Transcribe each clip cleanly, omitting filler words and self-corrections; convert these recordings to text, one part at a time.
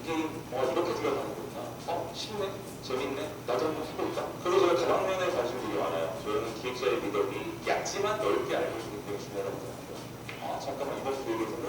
게임 이렇게 들어가는 거구나. 쉽네? 재밌네? 나도 한번 해볼까? 그리고 제가 다방면에 관심이 되게 많아요. 저는 기획자의 미덕이 얕지만 넓게 알고 있는 게 되게 중요하다고 생각해요. 잠깐만 이번 기획에서는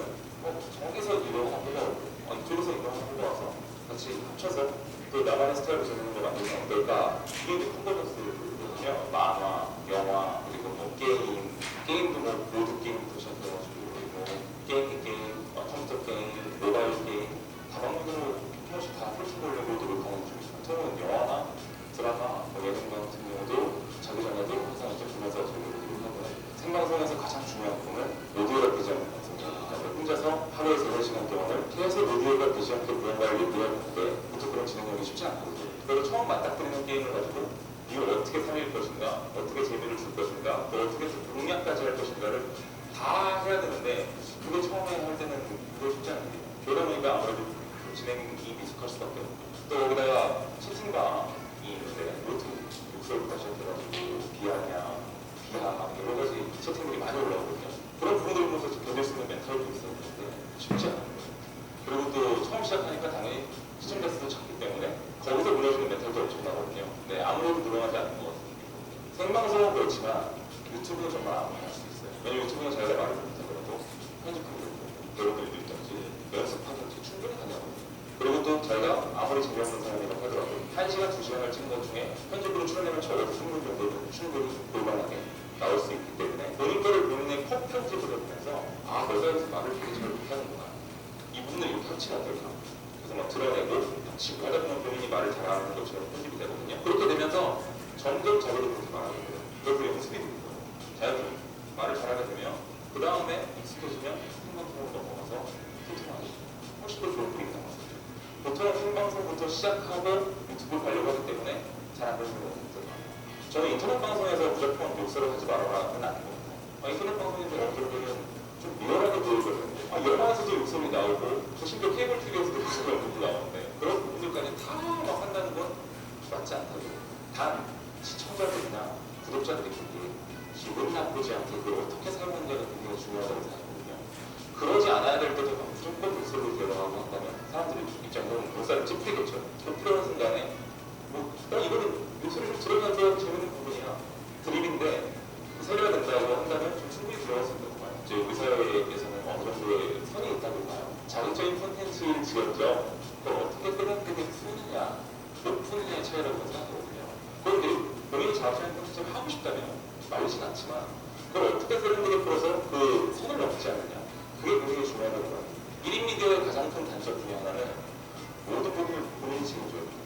저기서 이거 하나 뽑아오고 이쪽에서 이거 하나 뽑아와서 같이 합쳐서 또 나만의 스타일로 재밌는 거 만들면 어떨까? 이게 이제 컨버전스거든요. 만화, 영화, 그리고 뭐 게임도 뭐 보드게임부터 시작해가지고 그리고 게임, 컴퓨터 게임, 모바일 게임 다방면으로 한 번씩 다 펼쳐보려고 노력하는 중이죠. 저는 영화나 드라마, 예능 같은 경우도 자기 전에도 항상 이렇게 보면서 재미를 하고요. 생방송에서 가장 중요한 부분은 오디오가 되지 않는 방송이에요. 혼자서 하루에 3-4시간 동안을 계속 오디오가 되지 않게 무언가를 얘기할 때 보통 그런 진행력이 쉽지 않거든요. 그래서 처음 맞닥뜨리는 게임을 가지고 이걸 어떻게 살릴 것인가, 어떻게 재미를 줄 것인가, 또 어떻게 공략까지 할 것인가를 다 해야 되는데 그게 처음에 할 때는 그게 쉽지 않은 게 그러다 보니까 아무래도 진행이 미숙할 수밖에 없고 또 거기다가 채팅방이 있는데 노트 욕설부터 시작해가지고 비하냐, 비하 여러 가지 채팅들이 많이 올라오거든요. 그런 부분들을 보면서 견딜 수 있는 멘탈도 있었는데 쉽지 않아요. 그리고 또 처음 시작하니까 당연히 시청자 수도 작기 때문에 거기서 무너지는 멘탈도 엄청나거든요. 네, 아무래도 늘어나지 않는 것 같습니다. 생방송은 그렇지만 유튜브는 정말 아무나 할 수 있어요. 왜냐면 유튜브는 자기가 말을 못하더라도 편집하고 여러분들도 있든지 연습하든지 충분히 가능하거든요. 그리고 또 자기가 아무리 재미없는 사람이라고 하더라도 1시간, 2시간을 찍은 것 중에 편집으로 출연하면 적어도 10분 정도는 충분히 볼만하게 나올 수 있기 때문에 본인 거를 본인의 컷 편집을 해보면서 내가 여기서 말을 되게 잘 못하는구나. 이 부분을 이렇게 합치면 어떨까? 그래서 막 드러내고 합치고 하다 보면 본인이 말을 잘하는 것처럼 편집이 되거든요. 그렇게 되면서 점점 자기도 그렇게 말하게 돼요. 그래서 연습이 되는 거예요. 자연스럽게 말을 잘하게 되면 그 다음에 익숙해지면 생방송으로 넘어가서 소통하기 훨씬 더 좋은 분위기 나왔어요. 보통 생방송부터 시작하고 유튜브를 가려고 하기 때문에 잘 안 되는 것 같아요. 저는 인터넷 방송에서 무조건 욕설을 하지 말아라는 아니거든요. 인터넷 방송에서 어떤 분은 좀 리얼하게 보여주거든요. 영화에서도 욕설이 나오고 심지어 케이블 TV에서도 욕설이 엄청 나오는데 그런 부분들까지 다 막 한다는 건 맞지 않다고. 단 시청자들이나 구독자들이 보기에 기분 나쁘지 않게 그걸 어떻게 사용하느냐가 굉장히 중요하다고 생각하거든요. 그러지 않아야 될 때도 무조건 욕설로 대화하고 한다면 사람들의 입장에서는 목살을 찌푸리겠죠. 찌푸리는 순간에 이거는 욕설이 좀 들어가서 재밌는 부분이야. 드립인데 소리가 된다고 한다면 좀 충분히 들어갈 수 있다고 봐요. 이제 우리 사회에서는 어느 정도의 선이 있다고 봐요. 자극적인 콘텐츠를 지었죠. 그걸 어떻게 끄덕끄덕 푸느냐, 못 푸느냐의 차이라고 생각하거든요. 그런데 본인이 자극적인 콘텐츠를 하고 싶다면 말리진 않지만 그걸 어떻게 세련되게 풀어서 그 선을 넘지 않느냐. 그게 굉장히 중요하다고 봐요. 1인 미디어의 가장 큰 단점 중에 하나는 모든 부분을 본인이 책임져야 돼요.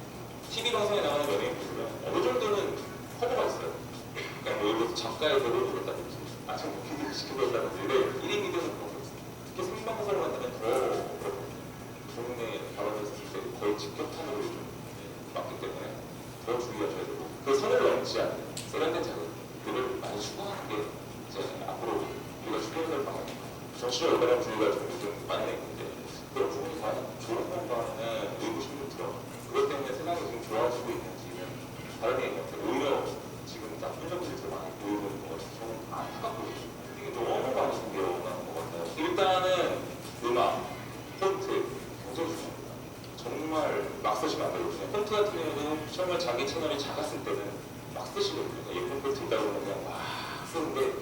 TV 방송에 나가는 연예인분들은 어느 정도는 커버가 있어요. 그러니까 뭐 예를 들어서 작가의 대본을 보겠다든지 아침 PD를 시켜보겠다든지 1인 미디어는 그런 게 있어요. 특히 생방송을 만나면 더 그렇거든요. 본인의 발언을 했을 때 거의 직격탄으로 좀 맞기 때문에 더 주의하셔야 되고 그 선을 넘지 않는 세련된 자극들을 많이 추구하는 게 이제 앞으로 우리가 추구해야 될 방향입니다. 정치적 올바른 주의가 좀 많이 있는데 그런 부분이 과연 좋은 건가는 의구심도 들어요. 그것 때문에 세상이 지금 좋아지고 있는지는 다른 얘기인 것 같아요. 오히려 지금 나쁜 점들이 더 많이 보이고 있는 것 같아서 저는 안타깝거든요. 이게 너무 많이 생겨나는 것 같아요. 일단은 음악, 폰트 굉장히 중요합니다. 정말 막 쓰시면 안 되거든요. 폰트 같은 경우는 처음에 자기 채널이 작았을 때는 막 쓰시거든요. 예쁜 폰트 있다 그러면 그냥 막 쓰는데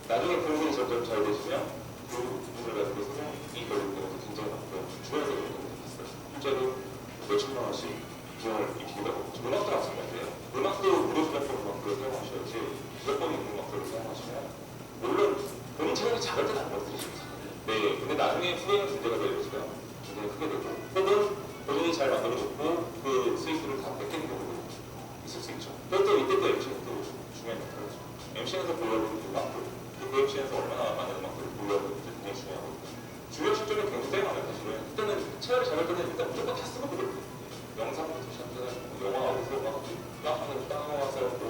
나중에 분위기 점점 잘 되시면 그 부분을 가지고 성이 걸리는 경우도 굉장히 많고요. 주변에서 그런 경우도 봤어요. 실제로 몇천만 원씩 비용을 입히기도 하고 음악도 마찬가지예요. 음악도 무료 저작권 음악들을 사용하셔야지 저작권이 있는 음악들을 사용하시면 물론 본인 채널이 작을 때는 안 건드리시고 네, 근데 나중에 후에는 문제가 될 여지가 굉장히 크게 되고 혹은 본인이 잘 만들어놓고 그 수익들을 다 뺏기는 경우도 있을 수 있죠. 또 이때 또 MC는 또 중요한 역할을 하죠. MC에서 보여주는 음악들 그 MC에서 얼마나 많은 음악들을 보여주는지 굉장히 중요하거든요. 주요 시점이 굉장히 많아요. 사실은 그때는 채널이 작을 때는 일단 무조건 다 쓰고 그랬거든요. 영상부터 시작해가지고 영화 어디서 막 땅을 따와서 또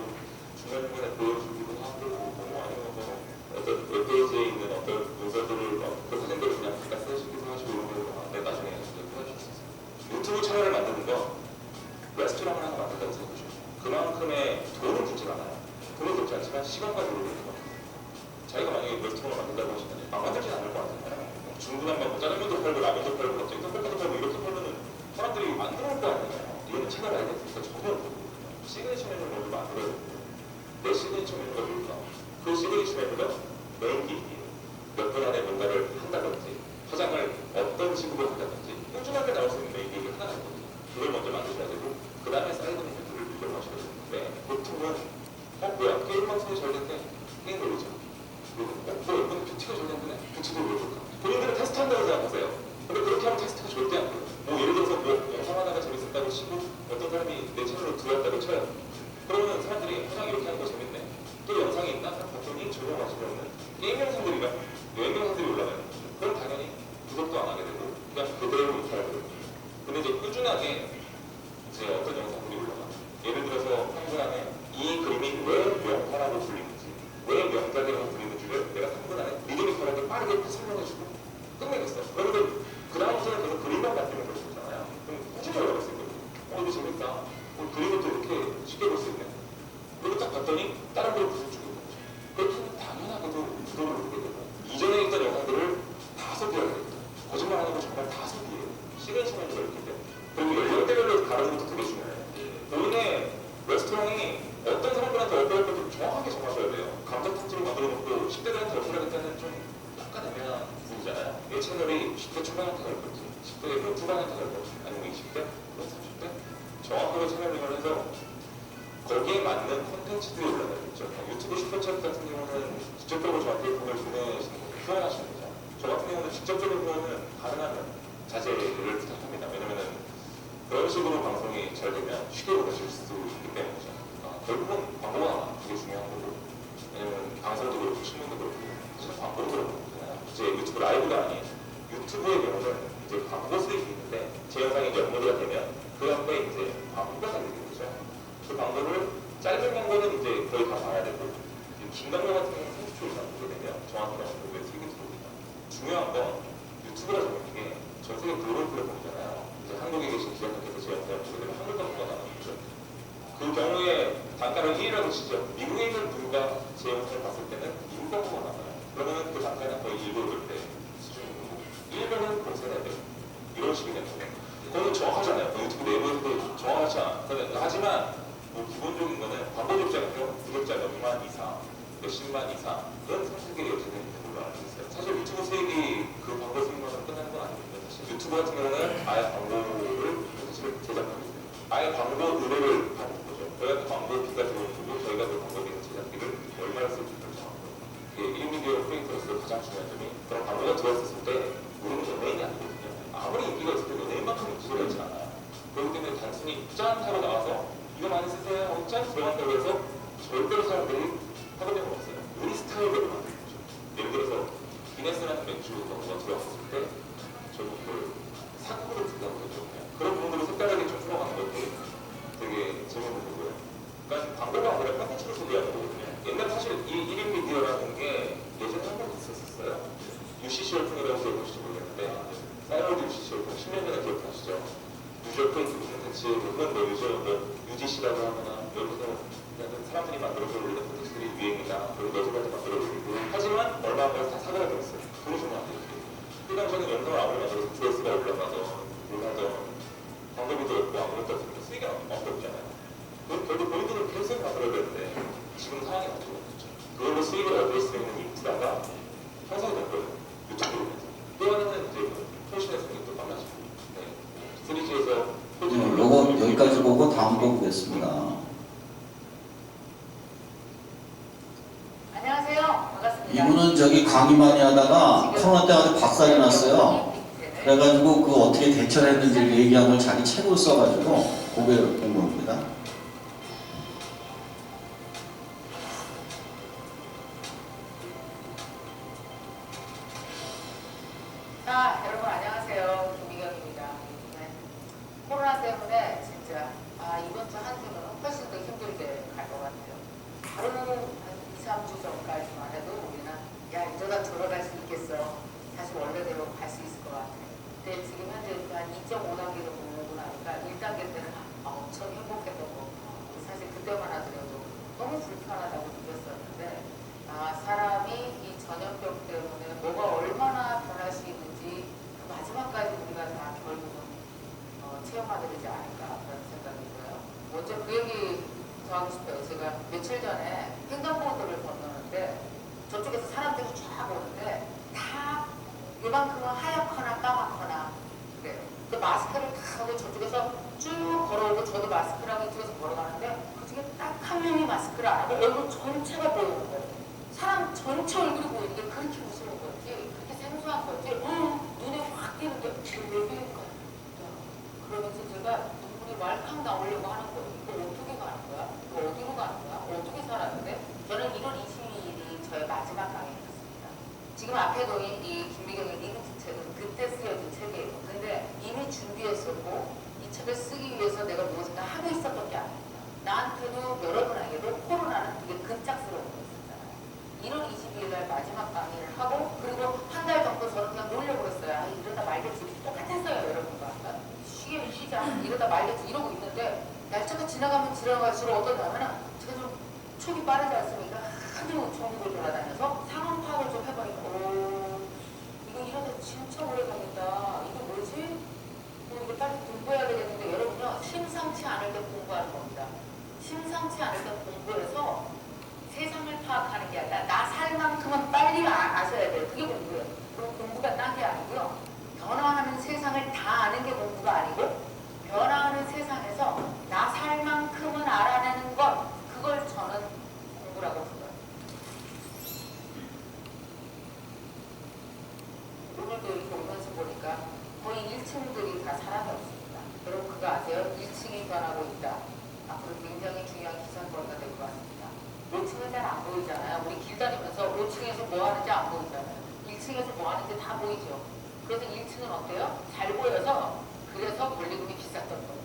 중간중간에 보여주기도 하고 뭐 아니면 뭐 어떤 웹페이지에 있는 어떤 문서들을 막 그 사진들을 그냥 갖다 쓰시기도 하시고 이런 걸 하는데 나중에 해주실 수 있어요. 유튜브 채널을 만드는 건 레스토랑 하나 만든다고 생각하시죠. 그만큼의 돈은 붙지 않아요. 돈은 붙지 않지만 시간과 노력이 있는 것 같아요. 자기가 만약에 레스토랑을 만든다고 하시면 막 만들진 않을 것 같아요. 중구난방 짜장면도 팔고 라면도 팔고 갑자기 떡볶이도 팔고 이렇게 팔면은 사람들이 시그니처 메뉴가 뭘까? 그 시그니처 메뉴가 메인 기기예요. 몇 분 안에 뭔가를 한다든지 화장을 어떤 식으로 한다든지 꾸준하게 나올 수 있는 메인 기기가 하나가 있거든요. 그걸 먼저 만드셔야 되고 그 다음에 사이드 메뉴를 이용하셔야 되는데 보통은 뭐야 게임 방송이 잘 됐네 게임 돌리죠. 그리고 뭐야 이건 뷰티가 잘 됐네 뷰티도 올려볼까? 본인들은 테스트한다고 생각하세요. 근데 그렇게 하면 테스트가 절대 안 돼요. 뭐 예를 들어서 뭐 영상 하나가 재밌었다고 치고 어떤 사람이 내 채널로 들어왔다고 쳐요. 그러면 사람들이 화장 이렇게 하는 거 재밌네. 또 영상이 있나? 봤더니 전혀 관심이 없는 게임 영상들이랑 여행 영상들이 올라가요. 그럼 당연히 구독도 안 하게 되고 그냥 그대로 못하게 되고 근데 이제 꾸준하게 이제 어떤 영상들이 올라가 예를 들어서 한 분 안에 이 그림이 왜 명화라고 불리는지 왜 명작이라고 불리는지를 내가 3분 안에 리드미컬하게 빠르게 설명해주고 끝내겠어. 그러면 그 다음부터는 계속 그림만 만들면 될 수 있잖아요. 그럼 꾸준히 올라갈 수 있거든요. 이거 재밌다. 그림을 또 이렇게 쉽게 볼 수 있네. 그리고 딱 봤더니 다른 걸 무슨 주고 있는 거죠. 그렇다면 당연하게도 구독을 누르게 되고 이전에 있던 영상들을 다 소비하게 됩니다. 거짓말하는 거 정말 다 소비해요. 시그니처 메뉴가 이렇게 돼요. 그리고 연령대별로 다른 것도 되게 중요해요. 본인의 레스토랑이 어떤 사람들한테 어떨 것도 정확하게 정하셔야 돼요. 감자탕집을 만들어 놓고 10대들한테 어필하겠다는 좀 약간 애매한 부분이잖아요. 이 채널이 10대 초반한테 갈 건지 10대 후반한테 갈 건지 아니면 20대? 30대? 정확하게 채널링을 해서 거기에 맞는 콘텐츠들이 올라가겠죠. 유튜브 슈퍼챗 같은 경우는 직접적으로 저한테 돈을 보내시는 거 표현하시는 거죠. 저 같은 경우는 직접적인 표현은 가능하면 자제를 부탁합니다. 왜냐면은 그런 식으로 방송이 잘 되면 쉽게 보내실 수 있기 때문이죠. 결국은 광고가 나와. 그게 중요한 거고. 왜냐면 방송도 그렇고 신문도 그렇고 사실 광고도 그렇고 이제 유튜브 라이브가 아닌 유튜브의 경우는 이제 광고 수익이 있는데 제 영상이 이제 업로드가 되면 그 옆에 이제 광고가 달리게 되죠. 그 광고를 짧은 광고는 이제 거의 다 봐야 되고 긴 광고 같은 경우는 30초 이상 보게 되면 저한테는 광고에 수익이 들어옵니다. 중요한 건 유튜브가 정말 이게 전 세계 글로벌 플랫폼이잖아요. 이제 한국에 계신 기자님께서 제 영상을 보게 되면 한글 광고가 나오죠. 그 경우에 단가를 1이라고 치죠. 미국에 있는 누가 제 영상을 봤을 때는 미국 광고가 나와요. 그러면 그 단가는 거의 1, 5를 때 수준이고 1년은 공세해야 돼요. 이런 식이 되는 거예요. 그거는 정확하잖아요. 유튜브 내부에서도 정확하지 않아. 하지만 뭐 기본적인 거는 광고 접자가요. 구독자 몇만 이상, 몇십만 이상 그런 상식이 어떻게 되는 걸로 알고 있어요. 사실 유튜브 수익이 그 광고 수익만으로 끝나는 건 아닙니다. 사실 유튜브 같은 경우는 아예 광고를 사실 제작하고 있어요. 아예 광고 의뢰를 받는 거죠. 저희가 그 광고비가 들어오는 거고 저희가 그 광고비는 제작비를 얼마를 쓸지 결정하고 이게 1미디어 크리에이터로서 가장 중요한 점이 그런 광고가 들어왔을 때 우리는 연예인이 아니거든요. 아무리 인기가 있어도 연예인만큼 인기가 있지 않아요. 그렇기 때문에 단순히 짠 하고 나와서 이거 많이 쓰세요 하고 짠 들어간다고 해서 절대로 사람들이 하게 되는 거 없어요. 우리 스타일대로 만드는 거죠. 예를 들어서 기네스라는 맥주 광고가 들어왔을 때 저도 그 사고를 듣다고 했거든요. 그런 부분들을 색다르게 좀 풀어가는 것도 되게 재밌는 거고요. 그러니까 광고가 아니라 콘텐츠를 소비하는 거거든요. 옛날 사실 이 1인 미디어라는 게 예전에 한번 있었어요. UCC 열풍이라고 기억하실지 모르겠는데 사이버드 UCC 열풍 10년 전에 기억하시죠? 유저 크리에이티브 콘텐츠, 그건 뭐 UGC라고 하거나 여기서 그냥 사람들이 만들어서 올리는 콘텐츠들이 유행이다. 그리고 너희들한테 만들어 올리고 하지만 얼마 안 가서 다 사과가 됐어요. 돈이 좀 안 돼요. 그 당시에는 영상을 아무리 만들어서 조회수가 올라가던 뭘 하던 광고비도 없고 아무것도 없으니까 수익이 아무것도 없잖아요. 결국 본인들은 계속 만들어야 되는데 지금 상황이 안 좋았죠. 그걸로 수익을 얻을 수 있는 인프라가 형성이 된 거예요. 유튜브로 인해서. 또 하나는 이제 통신의 성이 또 빨라지고 3G에서 요거 여기까지 보고 다음 거 보겠습니다. 안녕하세요. 반갑습니다. 이분은 저기 강의 많이 하다가 코로나 때 아주 박살이 났어요. 그래가지고 그 어떻게 대처를 했는지 얘기한 걸 자기 책으로 써가지고 그게 본 겁니다. 자, 여러분 안녕하세요. 김미경입니다. 네. 코로나 때문에 진짜 이번 주 한 주는 훨씬 더 힘들게 갈 것 같아요. 바로는 한 2, 3주 전까지만 해도 우리는 야 이러다 돌아갈 수 있겠어. 다시 원래대로 갈 수 있을 것 같아. 근데 지금 현재 한 2.5단계로 보고 나니까 1단계 때는 엄청 행복했던 거. 사실 그때만 하더라도 너무 불편하다고 느꼈었는데 사람이 이 전염병 때문에 뭐가 얼마나 변할 수 있는지 그 마지막까지 우리가 다 결국은 체험하게 되지 않을까 그런 생각이 들어요. 먼저 그 얘기 더 하고 싶어요. 제가 며칠 전에 횡단보도를 건너는데 저쪽에서 사람들이 쫙 오는데 다 이만큼은 하얗거나 까맣거나 그래요. 그 마스크를 다 하고 저쪽에서 쭉 걸어오고 저도 마스크를 하고 이쪽에서 걸어가는데 그중에 딱 한 명이 마스크를 안 하고 얼굴 전체가 보이는 거예요. 사람 전체 얼굴이 보이는 게 그렇게 무서운 건지 그렇게 생소한 건지 눈에 확 띄는 게 왜 그럴까? 그러면서 제가 눈물이 말캉 나오려고 하는 거예요. 이거 어떻게 가는 거야? 이거 어디로 가는 거야? 어떻게 살았는데? 저는 1월 22일이 저의 마지막 강의였습니다. 지금 앞에 놓인 이 김미경의 리뷰 책은 그때 쓰여진 책이에요. 근데 이미 준비했었고 이 책을 쓰기 위해서 내가 무엇인가 하고 있었던 게 아닙니다. 나한테도 여러분에게도 코로나는 되게 급작스러운 거였었잖아요. 1월 22일 날 마지막 강의를 하고 그리고 한 달 정도 저는 그냥 놀려고 했어요. 아, 이러다 말겠지. 똑같았어요, 여러분과. 쉬게 쉬자. 이러다 말겠지. 이러고 있는데 날짜가 지나가면 지나갈수록 어떠냐면은 제가 좀 촉이 빠르지 않습니까? 하도 전국을 돌아다녀서 상황 파악을 좀 해보니까 이거 이러다 진짜 오래 가겠다. 이거 뭐지? 이거 빨리 공부해야 되겠는데 여러분요 심상치 않을 때 공부하는 겁니다. 심상치 않을 때 공부해서 세상을 파악하는 게 아니라 나 살 만큼은 빨리 아셔야 돼요. 그게 공부예요. 그럼 공부가 딴 게 아니고요. 변화하는 세상을 다 아는 게 공부가 아니고 변화하는 세상에서 나 살 만큼은 알아내는 것 그걸 저는 공부라고 불러요. 오늘도 이렇게 오면서 보니까 거의 1층들이 다 사람이 없습니다. 여러분 그거 아세요? 1층이 변하고 있다. 앞으로 굉장히 중요한 기상거리가 될 것 같습니다. 5층은 잘 안 보이잖아요. 우리 길 다니면서 5층에서 뭐 하는지 안 보이잖아요. 1층에서 뭐 하는지 다 보이죠. 그래서 1층은 어때요? 잘 보여서 그래서 권리금이 비쌌던 거예요.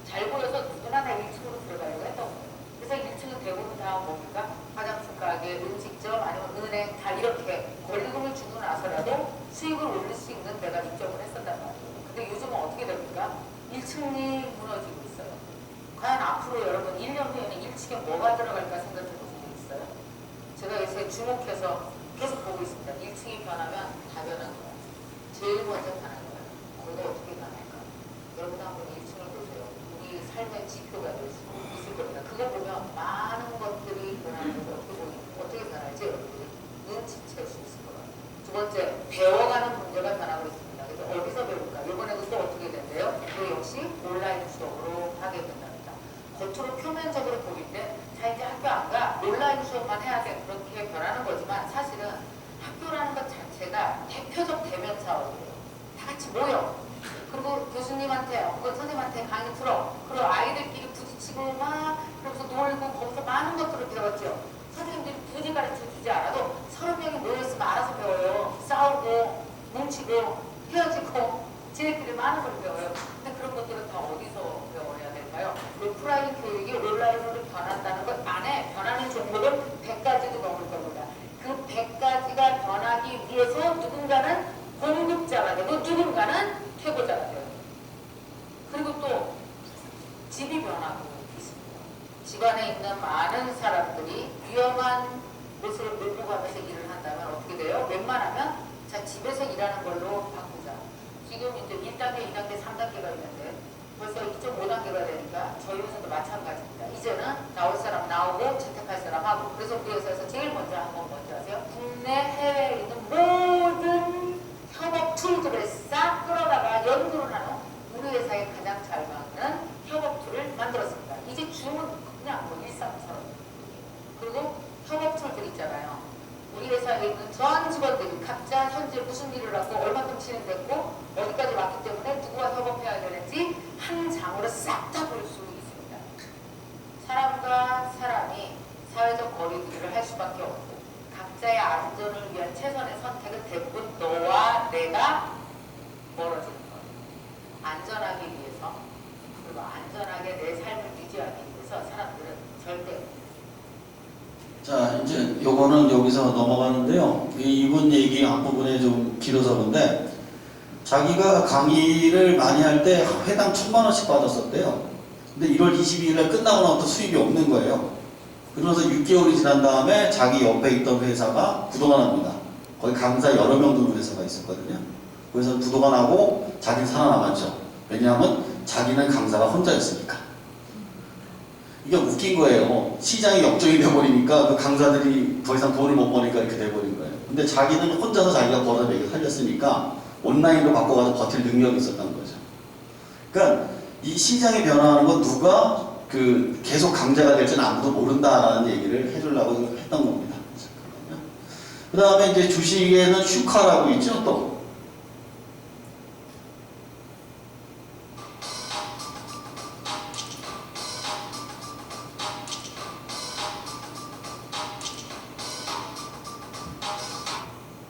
잘 보여서 누구나 다 1층으로 들어가려고 했던 거예요. 그래서 1층은 대부분 다 뭡니까? 화장품 가게, 음식점, 아니면 은행 다 이렇게 권리금을 주고 나서라도 수익을 올릴 수 있는 데가 입점을 했었단 말이에요. 근데 요즘은 어떻게 됩니까? 1층이 무너지고 있어요. 과연 앞으로 여러분 1년 후에는 1층에 뭐가 들어갈까 생각해 보신 적 있어요? 제가 요새 주목해서 계속 보고 있습니다. 1층이 변하면 다 변하는 거예요. 제일 먼저 변하는 거예요. 거기가 어떻게 변할까? 여러분 한번 1층을 보세요. 우리 삶의 지표가 될 수 있을 겁니다. 그거 보면 많은 것들이 변하는 것을 어떻게 변할지 여러분들이 눈치챌 수 있을 것 같아요. 두 번째, 배워가는 문제가 변하고 있습니다. 그래서 어디서 배울까? 이번에도 또 어떻게 된대요? 또 역시 온라인 수업으로 하게 된답니다. 겉으로 표면적으로 보이는데 자 이제 학교 안 가? 온라인 수업만 해야 돼. 그렇게 변하는 거지만 사실은 학교라는 것 자체가 대표적 대면 사업이에요. 다 같이 모여. 그리고 교수님한테, 선생님한테 강의 들어. 그리고 아이들끼리 부딪히고 막 그러면서 놀고 거기서 많은 것들을 배웠죠. 선생님들이 굳이 가르쳐 주지 않아도 30명이 모였으면 알아서 배워요. 싸우고 뭉치고 헤어지고 지네끼리 많은 걸 배워요. 근데 그런 것들은 다 어디서 배워야 될까요? 오프라인 교육이 온라인으로 변한다는 것 안에 변하는 종목은 100가지도 넘을 겁니다. 그 100가지가 변하기 위해서 누군가는 공급자가 되고 누군가는 퇴보자가 돼요. 그리고 또 집이 변하고 있습니다. 집안에 있는 많은 사람들이 위험한 곳을 몰고 가면서 일을 한다면 어떻게 돼요? 웬만하면 자 집에서 일하는 걸로 바꾸자. 지금 이제 1단계, 2단계, 3단계가 있는데 벌써 2.5단계가 되니까 저희 회사도 마찬가지입니다. 이제는 나올 사람 나오고 채택할 사람 하고 그래서 우리 회사에서 제일 먼저 한 건 뭔지 아세요? 국내 해외에 있는 모든 협업 툴들을 싹 끌어다가 연구를 하는 우리 회사에 가장 잘 맞는 협업 툴을 만들었습니다. 이제 주문 그냥 뭐 일상처럼. 그리고 협업 툴들 있잖아요. 우리 회사에 있는 전 직원들이 각자 현재 무슨 일을 하고 얼마큼 진행됐고 어디까지 왔기 때문에 누구와 협업해야 되는지 한 장으로 싹 다 볼 수 있습니다. 사람과 사람이 사회적 거리두기를 할 수밖에 없고 각자의 안전을 위한 최선의 선택은 대부분 너와 내가 멀어지는 거예요. 안전하기 위해서 그리고 안전하게 내 삶을 유지하기 위해서 사람들은 절대 자, 이제 요거는 여기서 넘어가는데요. 이분 얘기 앞부분에 좀 길어서 그런데 자기가 강의를 많이 할 때 회당 1,000만 원씩 받았었대요. 근데 1월 22일 날 끝나고 나부터 수입이 없는 거예요. 그러면서 6개월이 지난 다음에 자기 옆에 있던 회사가 부도가 납니다. 거기 강사 여러 명 드는 회사가 있었거든요. 그래서 부도가 나고 자기는 살아남았죠. 왜냐하면 자기는 강사가 혼자였으니까. 이게 웃긴 거예요. 시장이 역적이 돼버리니까 그 강사들이 더 이상 돈을 못 버니까 이렇게 돼버린 거예요. 근데 자기는 혼자서 자기가 벌어내게 살렸으니까 온라인으로 바꿔가지고 버틸 능력이 있었던 거죠. 그러니까 이 시장이 변화하는 건 누가 그 계속 강자가 될지는 아무도 모른다라는 얘기를 해주려고 했던 겁니다. 잠깐만요. 그 다음에 이제 주식에는 슈카라고 있죠, 또.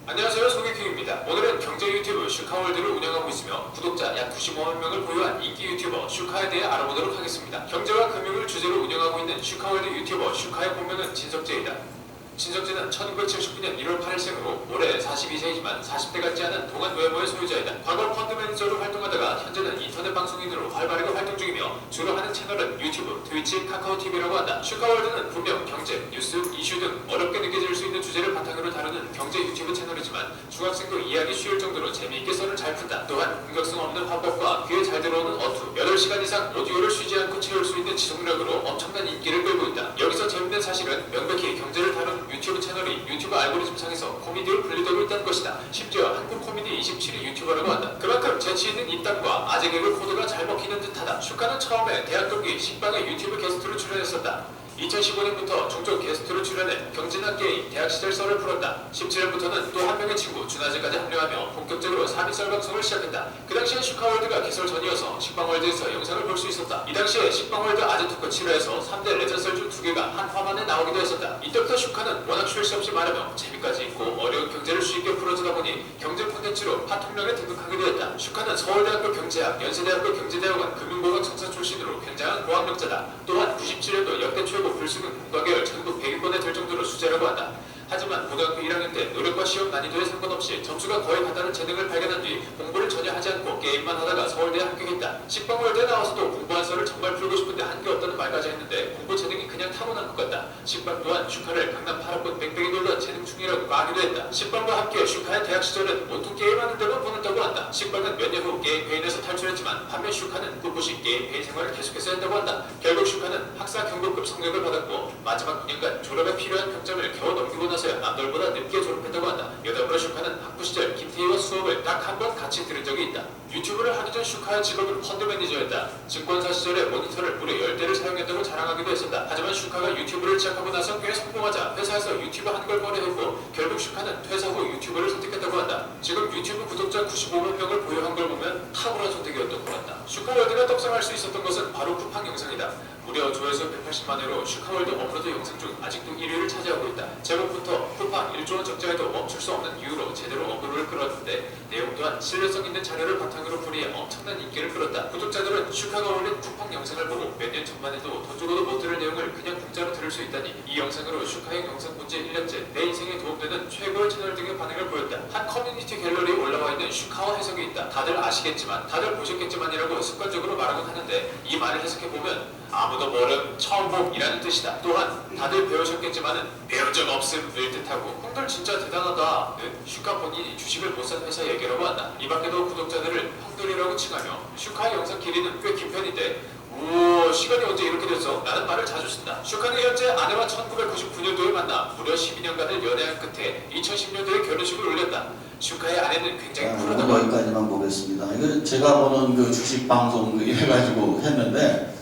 안녕하세요, 송혜킹입니다. 오늘은 경제 유튜브 슈카월드를 운영하고 있으며 구독자 약 95만 명을 보유한 인기 유튜버 슈카에 대해 알아보도록 하겠습니다. 경제와 금융을 주제로 운영하고 있는 슈카월드 유튜버 슈카의 본명은 진석재이다. 진석재는 1979년 1월 8일생으로 올해 42세이지만 40대 같지 않은 동안 외모의 소유자이다. 과거 펀드 매니저로 활동하다가 현재는 인터넷 방송인으로 활발하게 활동 중이며 주로 하는 채널은 유튜브, 트위치, 카카오TV라고 한다. 슈카월드는 분명 경제, 뉴스, 이슈 등 어렵게 느껴질 수 있는 주제를 바탕으로 다루는 경제 유튜브 채널이지만 중학생도 이해하기 쉬울 정도로 재미있게 썰을 잘 푼다. 또한 공격성 없는 화법과 귀에 잘 들어오는 어투, 8시간 이상 오디오를 쉬지 않고 채울 수 있는 지속력으로 엄청난 인기를 끌고 있다. 여기서 재밌는 사실은 명백히 경제를 다루는 유튜브 채널이 유튜브 알고리즘 상에서 코미디로 분류되고 있다는 것이다. 심지어 한국 코미디 27위 유튜버라고 한다. 그만큼 재치있는 입담과 아재 개그 코드가 잘 먹히는 듯하다. 슈카는 처음에 대학 동기 식빵의 유튜브 게스트로 출연했었다. 2015년부터 종종 게스트로 출연해 경제나 게임, 대학 시절 썰을 풀었다. 17년부터는 또 한 명의 친구 준하재까지 합류하며 본격적으로 3인 썰 방송을 시작했다. 그 당시에 슈카월드가 개설 전이어서 식빵월드에서 영상을 볼 수 있었다. 이 당시에 식빵월드 아재토크 7회에서 3대 레전썰 중 2개가 한 화만에 나오기도 했었다. 이때부터 슈카는 워낙 쉴 새 없이 말하며 재미까지 있고 어려운 경제를 쉽게 풀어주다 보니 경제 콘텐츠로 핫통령에 등극하기도 했다. 슈카는 서울대학교 경제학, 연세대학교 경제대학원 금융공학 청사 출신으로 굉장한 고학력자다. 또한 97년도 역대 최고 불수능 공과계열 전국 100위권에 들 정도로 수재라고 한다. 하지만 고등학교 1학년 때 노력과 시험 난이도에 상관없이 점수가 거의 같다는 재능을 발견한 뒤 공부를 전혀 하지 않고 게임만 하다가 서울대에 합격했다. 식빵월드에 나와서도 공부한 썰을 정말 풀고 싶은데 한게 없다는 말까지 했는데 공부 재능이 그냥 타고난 것 같다. 식빵 또한 슈카를 강남 8학번 뺑뺑이 돌던 재능충이라고 하기도 했다. 식빵과 함께 슈카의 대학 시절은 온통 게임하는 데만 보냈다고 한다. 식빵은 몇 년 후 게임 회인에서 탈출했지만 반면 슈카는 꿋꿋이 게임 회인 생활을 계속해서 했다고 한다. 결국 슈카는 학사 경고급 성적을 받았고 마지막 9년간 졸업에 필요한 평점을 겨우 넘기고 나서야 남들보다 늦게 졸업했다고 한다. 여담으로 슈카는 학부 시절 김태희와 수업을 딱 한 번 같이 들은 적이 있다. 유튜브를 하기 전 슈카의 직업은 펀드 매니저였다. 증권사 시절에 모니터를 무려 10대를 사용했다고 자랑하기도 했었다. 하지만 슈카가 유튜브를 시작하고 나서 꽤 성공하자 회사에서 유튜브 하는 걸 꺼려했고 결국 슈카는 퇴사 후 유튜브를 선택했다고 한다. 지금 유튜브 구독자 95만 명을 보유한 걸 보면 탁월한 선택이었던 것 같다. 슈카월드가 떡상할 수 있었던 것은 바로 쿠팡 영상이다. 무려 조회수 180만 회로 슈카월드 업로드 영상 중 아직도 1위를 차지하고 있다. 제목부터 쿠팡 1조원 적자에도 멈출 수 없는 이유로 제대로 어그로를 끌었는데 내용 또한 신뢰성 있는 자료를 바탕으로 풀이해 엄청난 인기를 끌었다. 구독자들은 슈카가 올린 쿠팡 영상을 보고 몇 년 전만 해도 돈 주고도 못 들을 내용을 그냥 공짜로 들을 수 있다니 이 영상으로 슈카의 영상 본지 1년째 내 인생에 도움되는 최고의 채널 등의 반응을 보였다. 한 커뮤니티 갤러리에 올라와 있는 슈카와 해석이 있다. 다들 아시겠지만 다들 보셨겠지만이라고 습관적으로 말하곤 하는데 이 말을 해석해보면 아무도 모름, 처음 봄이라는 뜻이다. 또한 다들 배우셨겠지만은 배운 적 없음을 뜻하고 형들 진짜 대단하다. 슈카 본인이 주식을 못 산 회사 얘기라고 한다. 이 밖에도 구독자들을 형들이라고 칭하며 슈카의 영상 길이는 꽤 긴 편인데 우와 시간이 언제 이렇게 됐어? 라는 말을 자주 쓴다. 슈카는 현재 아내와 1999년도에 만나 무려 12년간을 연애한 끝에 2010년도에 결혼식을 올렸다. 슈카의 아내는 굉장히 쿨하다고 오늘 여기까지만 보겠습니다. 이거 제가 보는 그 주식 방송 이래가지고 했는데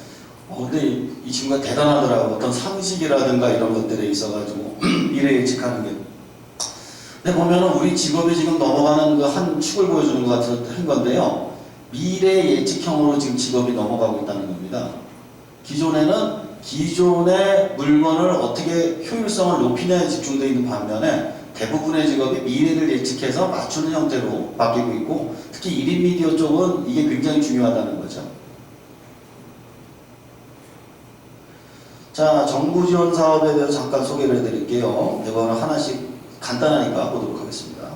근데 이 친구가 대단하더라고. 어떤 상식이라든가 이런 것들에 있어가지고 미래 예측하는 게. 근데 보면은 우리 직업이 지금 넘어가는 그 한 축을 보여주는 것 같은 건데요. 미래 예측형으로 지금 직업이 넘어가고 있다는 겁니다. 기존에는 기존의 물건을 어떻게 효율성을 높이냐에 집중되어 있는 반면에 대부분의 직업이 미래를 예측해서 맞추는 형태로 바뀌고 있고 특히 1인 미디어 쪽은 이게 굉장히 중요하다는 거죠. 자, 정부 지원 사업에 대해서 잠깐 소개를 해드릴게요. 이거는 하나씩 간단하니까 보도록 하겠습니다.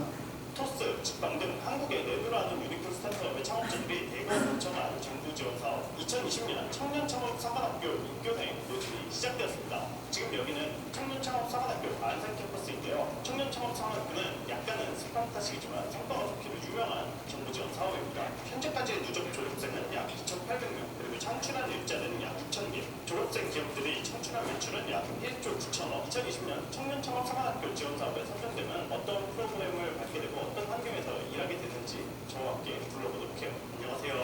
토스, 직방 등 한국에 내부라는 유니크 스타트업의 창업자들이 대거 요청한 정부 지원 사업 2020년 청년 창업 사관학교 인교생 모집이 시작되었습니다. 지금 여기는 청년 창업 사관학교 안산 캠퍼스인데요. 청년 창업 사관학교는 약간은 색깔 탓이지만 성과가 좋기로 유명한 정부 지원 사업입니다. 현재까지 누적 졸업생은 약 2,800명, 그리고 창출한 일자리는 약 6,000개. 졸업생 기업들이 매출은 약 1조 9천억. 2020년 청년 창업 사관학교 지원 사업에 선정되면 어떤 프로그램을 받게 되고 어떤 환경에서 일하게 되는지 저와 함께 불러보도록 해요. 안녕하세요.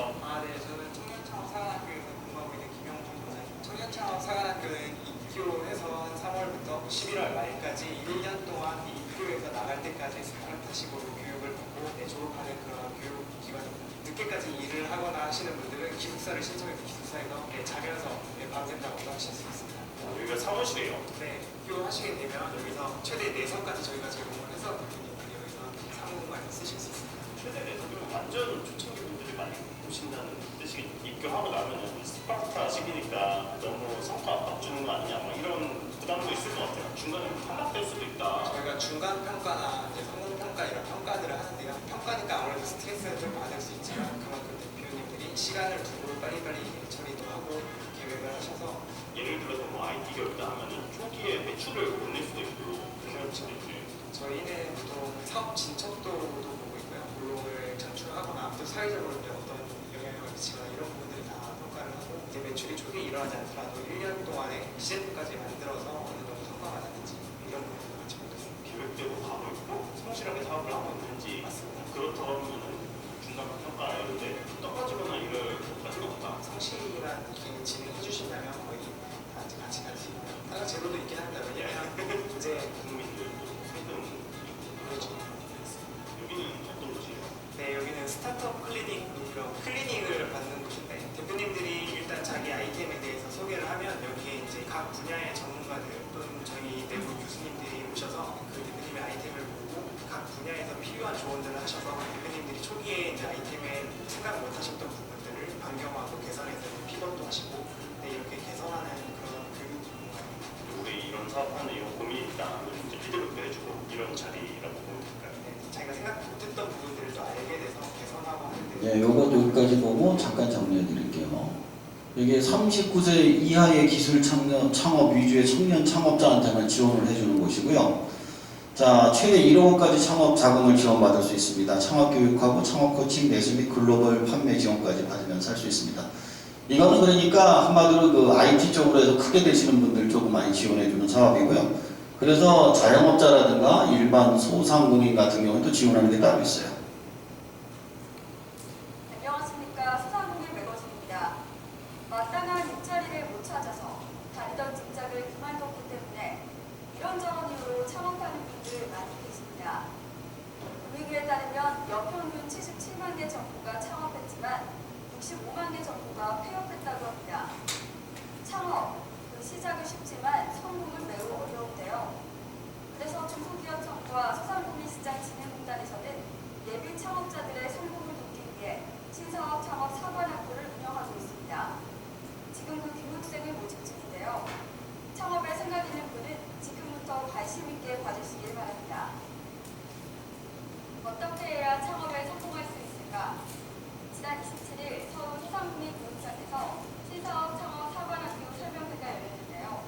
네, 저는 청년창업사관학교에서 근무하고 있는 김영준 전사입니다. 청년창업사관학교는 입교해서 한 3월부터 11월 말까지 1년 동안 이 입교에서 나갈 때까지 사관학식으로 교육을 받고 졸업하는 그런 교육기관입니다. 늦게까지 일을 하거나 하시는 분들은 기숙사를 신청해서 기숙사에서 자면서 밤샌다고도 하실 수 있습니다. 여기가 사무실이에요. 네, 입교하시게 되면 여기서 최대 4석까지 저희가 제공을 해서 교수님들이 여기서 사무공간을 쓰실 수 있습니다. 최대 내석이면 완전 초창기 분들이 많이 오신다는 뜻이 입교하고 나면은 스파르타 시기니까 너무 성과 압박 주는 거 아니냐 뭐 이런 부담도 있을 것 같아요. 중간에 탈락될 수도 있다. 저희가 중간 평가나 성능 평가 이런 평가들을 하는데요. 평가니까 아무래도 스트레스는 좀 받을 수 있지만 그만큼 대표님들이 시간을 두고 빨리빨리 처리도 하고 계획을 하셔서 예를 들어서 뭐 IT 교육다 하면은 초기에 매출을 못 낼 수도 있고 그런 수도 있지. 저희는 보통 사업 진척도도 보고 있고요. 블록을 창출하거나 또 사회적으로 이제 어떤 영향력을 미치거나 이런 부분들을 다 평가를 하고 이제 매출이 초기에 일어나지 않더라도 1년 동안에 시제품까지 만들어서 어느 정도 성과가 나는지 이런 부분들을 같이 보겠습니다. 계획대로 가고 있고 성실하게 사업을 하고 있는지 맞습니다. 그렇다고 하면은 중간 평가 이런데 떠가지거나 이럴 것가 생각보다 성실한 게 진행해 주신다면 거의 다 같이 갈 수 있고요. 다른 제도도 있긴 합니다. 왜냐면 이제 국민들 세금 그렇죠. 여기는 어떤 곳이에요? 네, 여기는 스타트업 클리닉으로 클리닉을 받는 곳인데 대표님들이 일단 자기 아이템에 대해서 소개를 하면 여기에 이제 각 분야의 전문가들 또는 저희 내부 교수님들이 오셔서 그 대표님의 아이템을 보고 각 분야에서 필요한 조언들을 하셔서 대표님들이 초기에 이제 아이템에 생각 못하셨던 부분들을 변경하고 개선해서 피벗도 하시고 이렇게 개선하는 그런 교육 공간입니다. 우리 이런 사업하는 이런 고민이 있다. 이제 피드백도 해주고 이런 자리라고 보면 될까요? 네, 자기가 생각 못했던 부분들을 또 알게 돼서 개선하고 하는데 네, 요거 여기까지 보고 잠깐 정리해 드릴게요. 이게 39세 이하의 기술 창업 위주의 청년 창업자한테만 지원을 해주는 곳이고요. 자, 최대 1억 원까지 창업 자금을 지원받을 수 있습니다. 창업 교육하고 창업 코칭, 매수 및 글로벌 판매 지원까지 받으면서 할 수 있습니다. 이거는 그러니까 한마디로 그 IT 쪽으로 해서 크게 되시는 분들 조금 많이 지원해주는 사업이고요. 그래서 자영업자라든가 일반 소상공인 같은 경우는 또 지원하는 게 따로 있어요. 안녕하십니까. 소상공인 매거진입니다. 마땅한 일자리를 못 찾아서 다니던 직장을 그만뒀기 때문에 이런저런 이유로 창업하는 분들 많이 계십니다. 분위기에 따르면 연평균 77만 개 정부가 창업했지만 65만 개 정부가 폐업했다고 합니다. 창업, 그 시작은 쉽지만 성공은 매우 어려운데요. 그래서 중소기업청과 소상공인시장진흥공단에서는 예비 창업자들의 성공을 돕기 위해 신사업 창업 사관학교를 운영하고 있습니다. 지금 그 교육생을 모집 중인데요. 창업에 생각 있는 분은 지금부터 관심 있게 봐주시길 바랍니다. 어떻게 해야 창업에 성공할 수 있을까? 지난 27일 서울 소상공인 교육장에서 신사업 창업 사관학교 설명회가 열렸는데요.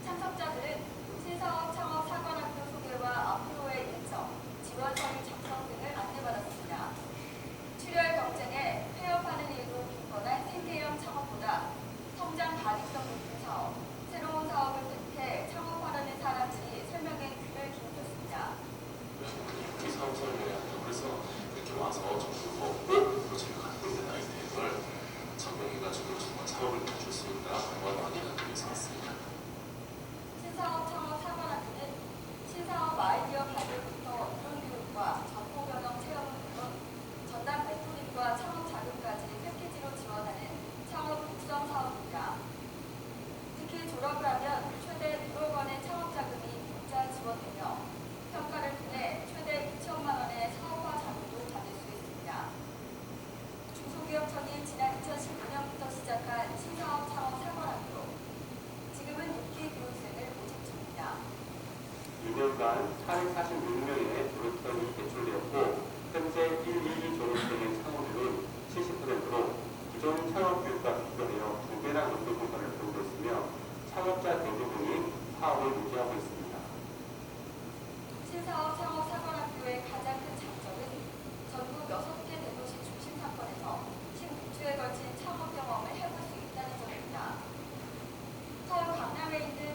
참석자들은 신사업 창업 사관학교 소개와 앞으로의 일정, 지원 서류 작성 등을 안내받았습니다. 출혈 경쟁에 폐업하는 일도 빈번한 생계형 창업보다 성장 가능성 높은 사업, 새로운 사업을 택해 창업하려는 사람들이 설명에 귀를 기울였습니다. 이 사업 설명을 그래서 이렇게 와서 정부 먹고 또 제가 갖고 있는 아이템을 적용해가지고 정말 사업을 펼칠 수 있다 그런 확인을 하기 위해서 왔습니다. 신사업 창업 사관학교는 신사업 아이디어 발굴부터 이론 교육과 정보 경영 체험을 물론 전담 멘토링과 창업 자금까지 패키지로 지원하는 창업 육성 사업입니다. 특히 졸업을 하면 최대 1억 원의 창업 자금이 공짜 지원되며 평가를 통해 최대 2천만 원의 사업화 자금도 받을 수 있습니다. 중소기업청이 지난 2015년부터 시작한 신사업 창업 사관학교. 지금은 6기 교육생을 모집 중입니다. 6년간 846명의 졸업생이 배출되었고 현재 1, 2기 졸업생의 창업률은 70%로 기존 창업교육과 비교하여 2배나 높은 효과를 보이고 있으며 창업자 대부분이 사업을 유지하고 있습니다. 신사업 창업 사관학교의 가장 큰 장점은 전국 6개 대도시 중심 상권에서 16주에 걸친 창업 경험을 해볼 수 있다는 점입니다. 서울 강남에 있는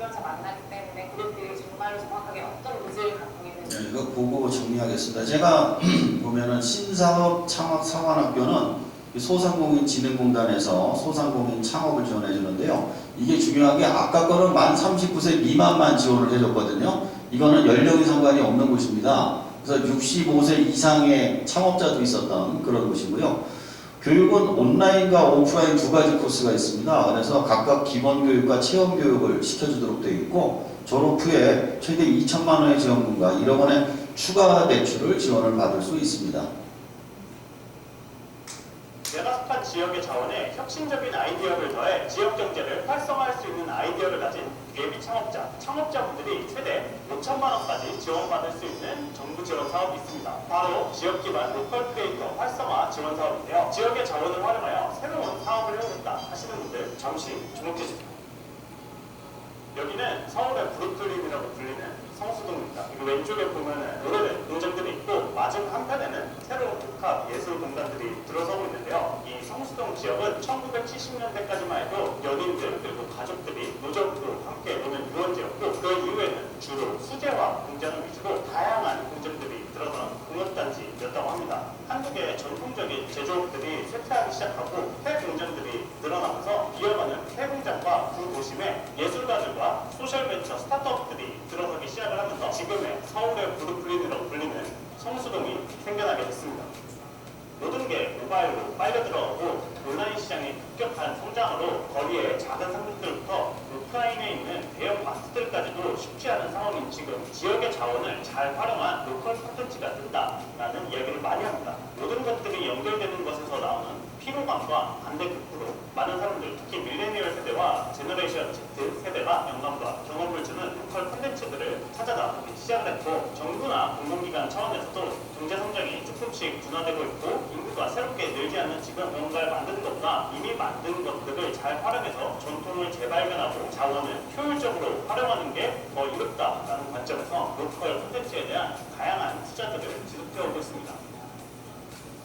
적절차 만나기 때문에 그들이 정말로 정확하게 어떤 의지를 갖고 있는지 네, 이거 보고 정리하겠습니다. 제가 보면은 신사업 창업 상환학교는 소상공인진흥공단에서 소상공인 창업을 지원해 주는데요. 이게 중요한 게 아까 거는 만 39세 미만만 지원을 해줬거든요. 이거는 연령이 상관이 없는 곳입니다. 그래서 65세 이상의 창업자도 있었던 그런 곳이고요. 교육은 온라인과 오프라인 두 가지 코스가 있습니다. 그래서 각각 기본교육과 체험교육을 시켜주도록 되어 있고 졸업 후에 최대 2천만 원의 지원금과 1억 원의 추가 대출을 지원을 받을 수 있습니다. 내가 속한 지역의 자원에 혁신적인 아이디어를 더해 지역 경제를 활성화할 수 있는 아이디어를 가진 예비 창업자, 창업자분들이 최대 5천만 원까지 지원받을 수 있는 정부 지원 사업이 있습니다. 바로 지역 기반 로컬 크리에이터 활성화 지원 사업인데요. 지역의 자원을 활용하여 새로운 사업을 해오겠다 하시는 분들 잠시 주목해 주세요. 여기는 서울의 브루클린이라고 불리는 성수동입니다. 그리고 왼쪽에 보면은 오래된 공장들이 있고 맞은 한편에는 새로운 복합 예술 공간들이 들어서고 있는데요. 이 성수동 지역은 1970년대까지만 해도 연인들 그리고 가족들이 노적으로 함께 노는 유원지였고 그 이후에는 주로 수제화 공장을 위주로 다양한 공장들이 들어선 공업단지였다고 합니다. 한국의 전통적인 제조업들이 쇠퇴하기 시작하고 폐공장들이 늘어나면서 이어가는 폐공장과 구도심에 예술가들과 소셜벤처 스타트업들이 들어서기 시작을 하면서 지금의 서울의 브루클린이라고 불리는 성수동이 생겨나게 됐습니다. 모든 게 모바일로 빨려 들어가고 온라인 시장이 급격한 성장으로 거리의 작은 상품들부터 오프라인에 있는 대형 마트들까지도 쉽지 않은 상황인 지금 지역의 자원을 잘 활용한 로컬 콘텐츠가 뜬다라는 이야기를 많이 합니다. 모든 것들이 연결되는 것에서 나오는 피로감과 반대급부로 많은 사람들, 특히 밀레니얼 세대와 제너레이션 Z 세대가 영감과 경험을 주는 로컬 콘텐츠들을 찾아나보기 시작했고 정부나 공공기관 차원에서도 경제성장이 조금씩 둔화되고 있고 인구가 새롭게 늘지 않는 지금 뭔가를 만드는 것보다 이미 만든 것들을 잘 활용해서 전통을 재발견하고 자원을 효율적으로 활용하는 게 더 이롭다라는 관점에서 로컬 콘텐츠에 대한 다양한 투자들을 지속해오고 있습니다.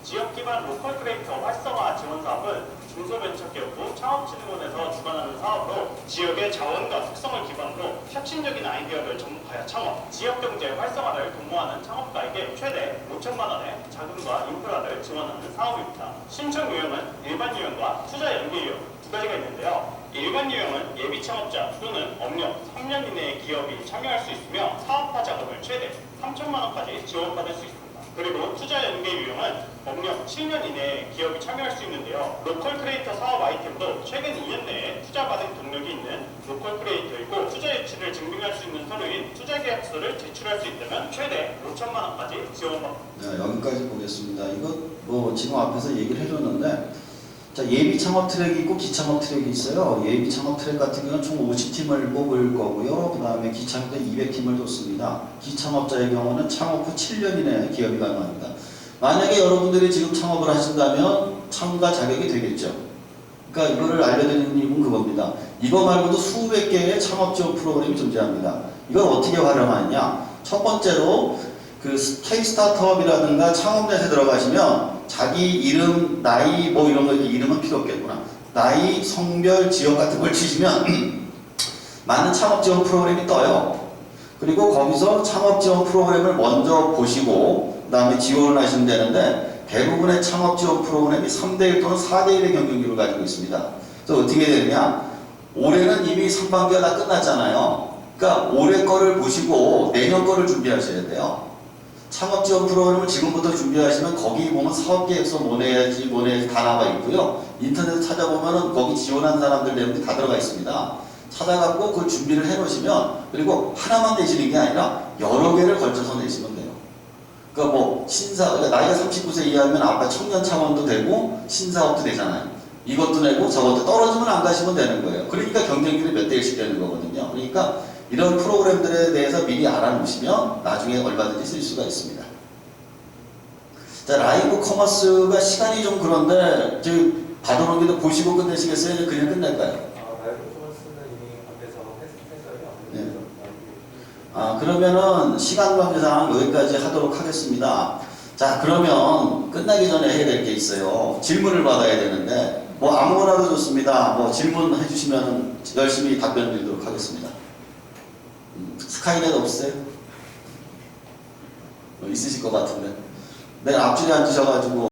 지역 기반 로컬 크리에이터 활성화 지원 사업은 중소벤처기업부 창업진흥원에서 주관하는 사업으로 지역의 자원과 특성을 기반으로 혁신적인 아이디어를 접목하여 창업, 지역경제 활성화를 도모하는 창업가에게 최대 5천만 원의 자금과 인프라를 지원하는 사업입니다. 신청 유형은 일반 유형과 투자 연계 유형 두 가지가 있는데요. 일반 유형은 예비 창업자 또는 업력 3년 이내의 기업이 참여할 수 있으며 사업화 자금을 최대 3천만 원까지 지원받을 수 있습니다. 그리고 투자 연계 유형은 업력 7년 이내에 기업이 참여할 수 있는데요. 로컬 크리에이터 사업 아이템도 최근 2년 내에 투자받은 경력이 있는 로컬 크리에이터이고 투자 유치를 증빙할 수 있는 서류인 투자 계약서를 제출할 수 있다면 최대 5천만 원까지 지원받습니다. 네, 여기까지 보겠습니다. 이거 뭐 지금 앞에서 얘기를 해줬는데 자, 예비 창업 트랙이 있고 기창업 트랙이 있어요. 예비 창업 트랙 같은 경우는 총 50팀을 뽑을 거고요. 그 다음에 기창업에 200팀을 뒀습니다. 기창업자의 경우는 창업 후 7년 이내에 기업이 가능합니다. 만약에 여러분들이 지금 창업을 하신다면 참가 자격이 되겠죠. 그러니까 이거를 알려드리는 이유는 그겁니다. 이거 말고도 수백 개의 창업 지원 프로그램이 존재합니다. 이걸 어떻게 활용하느냐? 첫 번째로 그 K-스타트업이라든가 창업넷에 들어가시면 자기 이름, 나이 뭐 이런 거 이름은 필요 없겠구나. 나이, 성별, 지역 같은 걸 치시면 많은 창업 지원 프로그램이 떠요. 그리고 거기서 창업 지원 프로그램을 먼저 보시고 그 다음에 지원을 하시면 되는데 대부분의 창업 지원 프로그램이 3대1 또는 4대1의 경쟁률을 가지고 있습니다. 그래서 어떻게 되느냐? 올해는 이미 상반기가 다 끝났잖아요. 그러니까 올해 거를 보시고 내년 거를 준비하셔야 돼요. 창업 지원 프로그램을 지금부터 준비하시면 거기 보면 사업계획서 뭐 내야지 다 나와 있고요. 인터넷 찾아보면은 거기 지원한 사람들 내용이 다 들어가 있습니다. 찾아갖고 그 준비를 해 놓으시면 그리고 하나만 내시는 게 아니라 여러 개를 걸쳐서 내시면 돼요. 그러니까 뭐 그러니까 나이가 39세 이하면 아까 청년 창업도 되고 신사업도 되잖아요. 이것도 내고 저것도 떨어지면 안 가시면 되는 거예요. 그러니까 경쟁률이 몇 대 1씩 되는 거거든요. 그러니까 이런 프로그램들에 대해서 미리 알아놓으시면 나중에 얼마든지 쓸 수가 있습니다. 자, 라이브 커머스가 시간이 좀 그런데 받아놓기도 보시고 끝내시겠어요? 그냥 끝낼까요? 라이브 커머스는 이미 앞에서 했어요. 네. 그러면은 시간 관계상 여기까지 하도록 하겠습니다. 자, 그러면 끝나기 전에 해야 될 게 있어요. 질문을 받아야 되는데 뭐 아무거나도 좋습니다. 뭐 질문해 주시면 열심히 답변 드리도록 하겠습니다. 스카이넷 없어요? 있으실 것 같은데. 맨 앞줄에 앉으셔가지고